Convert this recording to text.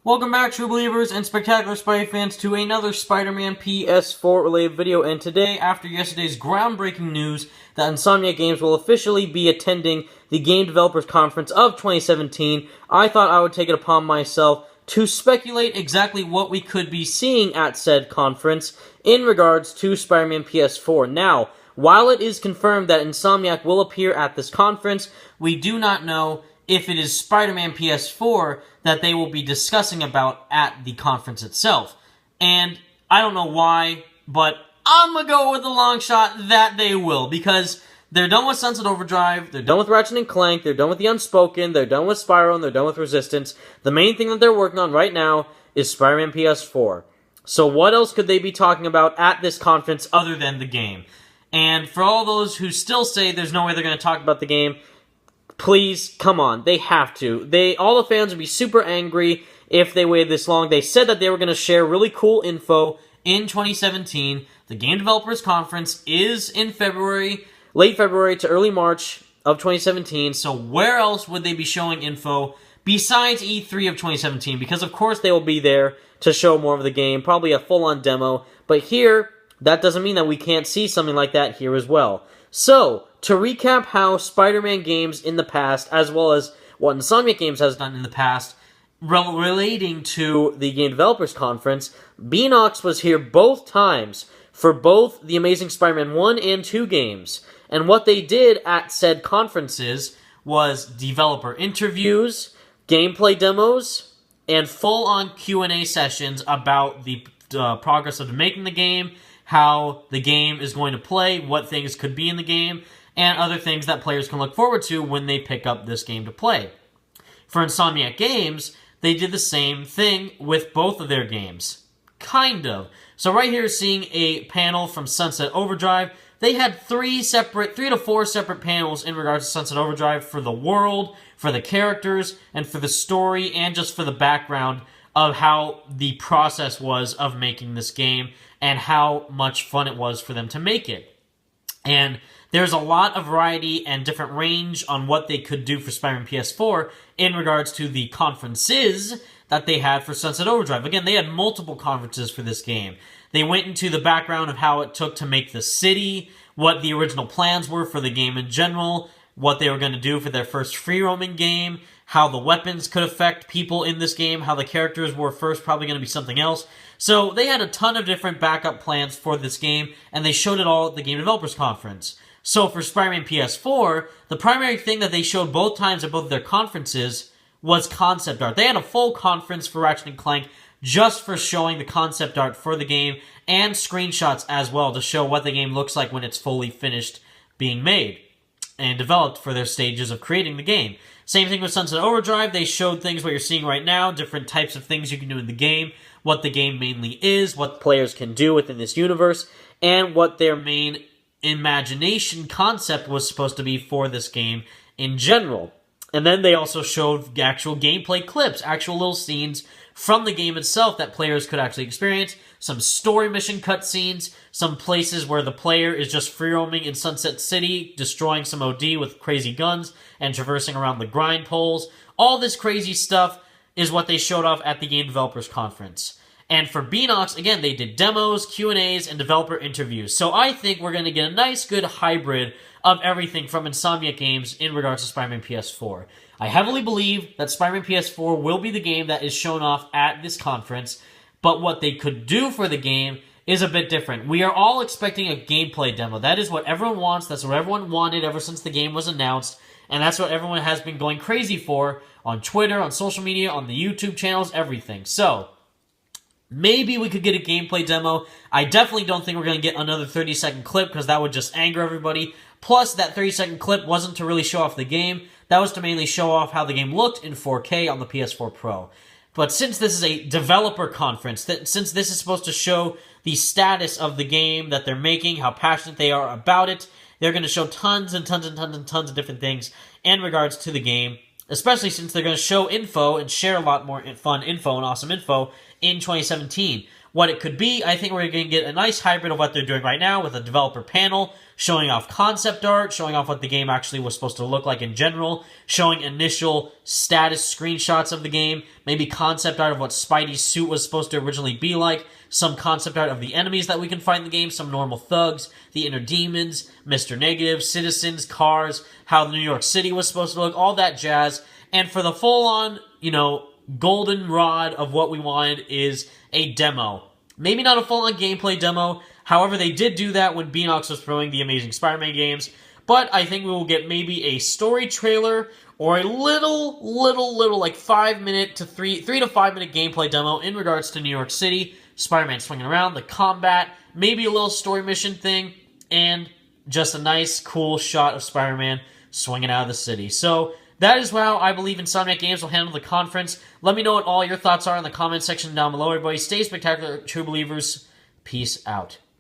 Welcome back, true believers and spectacular Spidey fans, to another Spider-Man PS4 related video. And today, after yesterday's groundbreaking news that Insomniac Games will officially be attending the Game Developers Conference of 2017, I thought I would take it upon myself to speculate exactly what we could be seeing at said conference in regards to Spider-Man PS4. Now, while it is confirmed that Insomniac will appear at this conference, we do not know if it is Spider-Man PS4 that they will be discussing about at the conference itself. And I don't know why, but I'm gonna go with the long shot that they will, because they're done with Sunset Overdrive, they're done with Ratchet & Clank, they're done with The Unspoken, they're done with Spyro, and they're done with Resistance. The main thing that they're working on right now is Spider-Man PS4. So what else could they be talking about at this conference other than the game? And for all those who still say there's no way they're going to talk about the game, please, come on, they have to. All the fans would be super angry if they waited this long. They said that they were going to share really cool info in 2017. The Game Developers Conference is in February, late February to early March of 2017, so where else would they be showing info besides E3 of 2017? Because of course they will be there to show more of the game, probably a full-on demo, but here, that doesn't mean that we can't see something like that here as well. So, to recap how Spider-Man games in the past, as well as what Insomniac Games has done in the past, relating to the Game Developers Conference, Beanox was here both times for both the Amazing Spider-Man 1 and 2 games. And what they did at said conferences was developer interviews, gameplay demos, and full-on Q&A sessions about the progress of making the game, how the game is going to play, what things could be in the game, and other things that players can look forward to when they pick up this game to play. For Insomniac Games, they did the same thing with both of their games. Kind of. So right here, seeing a panel from Sunset Overdrive. They had 3 to 4 separate panels in regards to Sunset Overdrive for the world, for the characters, and for the story, and just for the background of how the process was of making this game and how much fun it was for them to make it. And there's a lot of variety and different range on what they could do for Spider-Man PS4 in regards to the conferences that they had for Sunset Overdrive. Again, they had multiple conferences for this game. They went into the background of how it took to make the city, what the original plans were for the game in general, what they were going to do for their first free-roaming game, how the weapons could affect people in this game, how the characters were first probably going to be something else. So they had a ton of different backup plans for this game, and they showed it all at the Game Developers Conference. So for Spider-Man PS4, the primary thing that they showed both times at both of their conferences was concept art. They had a full conference for Ratchet & Clank just for showing the concept art for the game, and screenshots as well to show what the game looks like when it's fully finished being made and developed for their stages of creating the game. Same thing with Sunset Overdrive. They showed things what you're seeing right now, different types of things you can do in the game, what the game mainly is, what players can do within this universe, and what their main imagination concept was supposed to be for this game in general. And then they also showed actual gameplay clips, actual little scenes from the game itself that players could actually experience, some story mission cutscenes, some places where the player is just free-roaming in Sunset City, destroying some OD with crazy guns, and traversing around the grind poles. All this crazy stuff is what they showed off at the Game Developers Conference. And for Beanox, again, they did demos, Q&As, and developer interviews. So I think we're going to get a nice, good hybrid of everything from Insomniac Games in regards to Spider-Man PS4. I heavily believe that Spider-Man PS4 will be the game that is shown off at this conference, but what they could do for the game is a bit different. We are all expecting a gameplay demo. That is what everyone wants. That's what everyone wanted ever since the game was announced, and that's what everyone has been going crazy for on Twitter, on social media, on the YouTube channels, everything. So maybe we could get a gameplay demo. I definitely don't think we're going to get another 30-second clip, because that would just anger everybody. Plus, that 30-second clip wasn't to really show off the game. That was to mainly show off how the game looked in 4K on the PS4 Pro. But since this is a developer conference, since this is supposed to show the status of the game that they're making, how passionate they are about it, they're going to show tons and tons and tons and tons of different things in regards to the game, especially since they're going to show info and share a lot more fun info and awesome info in 2017. what it could be. I think we're going to get a nice hybrid of what they're doing right now with a developer panel, showing off concept art, showing off what the game actually was supposed to look like in general, showing initial status screenshots of the game, maybe concept art of what Spidey's suit was supposed to originally be like, some concept art of the enemies that we can fight in the game, some normal thugs, the inner demons, Mr. Negative, citizens, cars, how New York City was supposed to look, all that jazz. And for the full-on, golden rod of what we wanted is a demo. Maybe not a full-on gameplay demo. However, they did do that when Beanox was promoting the Amazing Spider-Man games. But I think we will get maybe a story trailer or a little, like 5-minute to 3 to 5 minute gameplay demo in regards to New York City, Spider-Man swinging around, the combat, maybe a little story mission thing, and just a nice, cool shot of Spider-Man swinging out of the city. So that is how I believe Insomniac Games will handle the conference. Let me know what all your thoughts are in the comment section down below, everybody. Stay spectacular, true believers. Peace out.